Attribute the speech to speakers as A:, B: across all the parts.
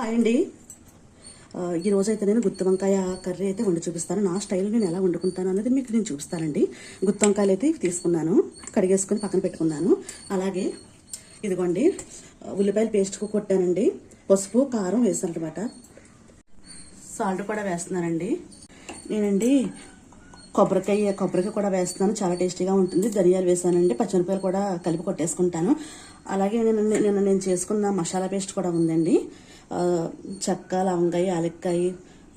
A: Hi అండి. ఈరోజు అయితే నేను గుత్తి వంకాయ కర్రీ అయితే వండి చూపిస్తాను. నా స్టైల్ నేను ఎలా వండుకుంటాను అనేది మీకు నేను చూపిస్తానండి. గుత్తి వంకాయలు అయితే తీసుకున్నాను, కడిగేసుకొని పక్కన పెట్టుకున్నాను. అలాగే ఇదిగోండి ఉల్లిపాయలు పేస్ట్ కొట్టానండి. పసుపు కారం వేసాను అనమాట. సాల్ట్ కూడా వేస్తున్నానండి. నేనండి కొబ్బరికాయ కూడా వేస్తున్నాను, చాలా టేస్టీగా ఉంటుంది. ధనియాలు వేసానండి, పచ్చిమిరపకాయలు కూడా కలిపి కొట్టేసుకుంటాను. అలాగే నేను చేసుకున్న మసాలా పేస్ట్ కూడా ఉందండి. చెక్క, లవంగాయ, యాలక్కాయ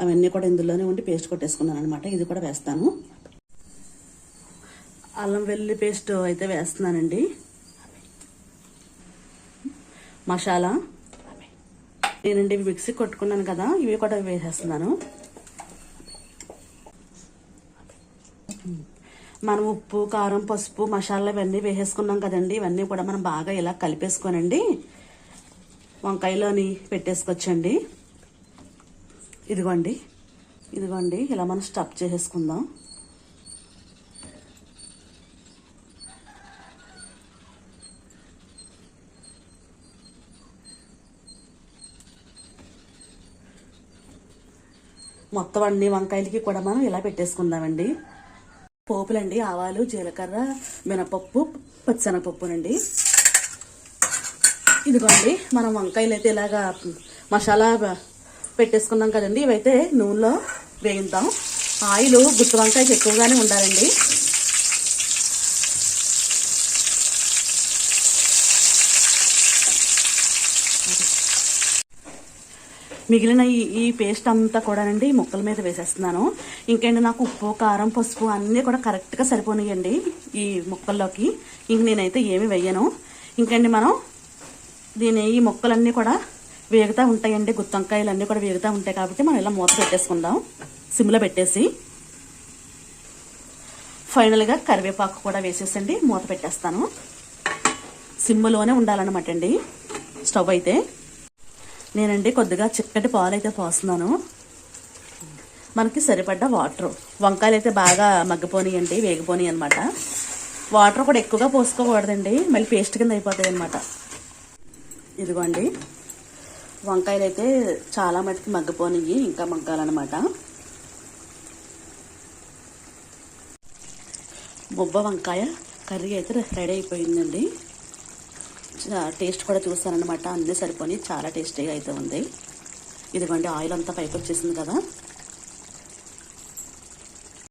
A: అవన్నీ కూడా ఇందులోనే ఉండి పేస్ట్ కొట్టేసుకున్నాను అనమాట. ఇది కూడా వేస్తాను. అల్లం వెల్లుల్లి పేస్ట్ అయితే వేస్తున్నానండి. మసాలా నేనండి మిక్సీ కొట్టుకున్నాను కదా, ఇవి కూడా వేసేస్తున్నాను. మనం ఉప్పు, కారం, పసుపు, మసాలా ఇవన్నీ వేసేసుకున్నాం కదండి. ఇవన్నీ కూడా మనం బాగా ఇలా కలిపేసుకోనండి వంకాయలోని పెట్టేసుకోవచ్చండి. ఇదిగోండి ఇలా మనం స్టఫ్ చేసేసుకుందాం. మొత్తం అన్ని వంకాయలకి కూడా మనం ఇలా పెట్టేసుకుందామండి. పోపులండి ఆవాలు, జీలకర్ర, మినపప్పు, పచ్చిశనగపప్పునండి. ఇదిగోండి మనం వంకాయలు అయితే ఇలాగా మసాలా పెట్టేసుకున్నాం కదండి. ఇవైతే నూనెలో వేయిద్దాం. ఆయిల్ గుత్తి వంకాయకి ఎక్కువగానే ఉండాలండి. మిగిలిన ఈ పేస్ట్ అంతా కూడానండి ముక్కల మీద వేసేస్తున్నాను. ఇంకేంటి నాకు ఉప్పు, కారం, పసుపు అన్నీ కూడా కరెక్ట్గా సరిపోనియండి ఈ ముక్కల్లోకి. ఇంక నేనైతే ఏమి వెయ్యను. ఇంకండి మనం ఈ ముక్కలన్నీ కూడా వేగుతూ ఉంటాయండి. గుత్తి వంకాయలు అన్నీ కూడా వేగుతూ ఉంటాయి కాబట్టి మనం ఇలా మూత పెట్టేసుకుందాం సిమ్లో పెట్టేసి. ఫైనల్గా కరివేపాకు కూడా వేసేసండి మూత పెట్టేస్తాను. సిమ్లోనే ఉండాలన్నమాట అండి స్టవ్ అయితే. నేనండి కొద్దిగా చిక్కటి పాలు అయితే పోస్తున్నాను. మనకి సరిపడ్డ వాటర్. వంకాయలు అయితే బాగా మగ్గిపోనియండి, వేగిపోని అనమాట. వాటర్ కూడా ఎక్కువగా పోసుకోకూడదండి, మళ్ళీ పేస్ట్ కింద అయిపోతాయి అనమాట. ఇదిగోండి వంకాయలు అయితే చాలా మటుకు మగ్గిపోనియి, ఇంకా మగ్గాలన్నమాట. ముబ్బ వంకాయ కర్రీ అయితే రెడీ అయిపోయిందండి. టేస్ట్ కూడా చూస్తానన్నమాట, అన్నీ సరిపోయి చాలా టేస్టీగా అయితే ఉంది. ఇదిగోండి ఆయిల్ అంతా పైకి వచ్చేసింది కదా.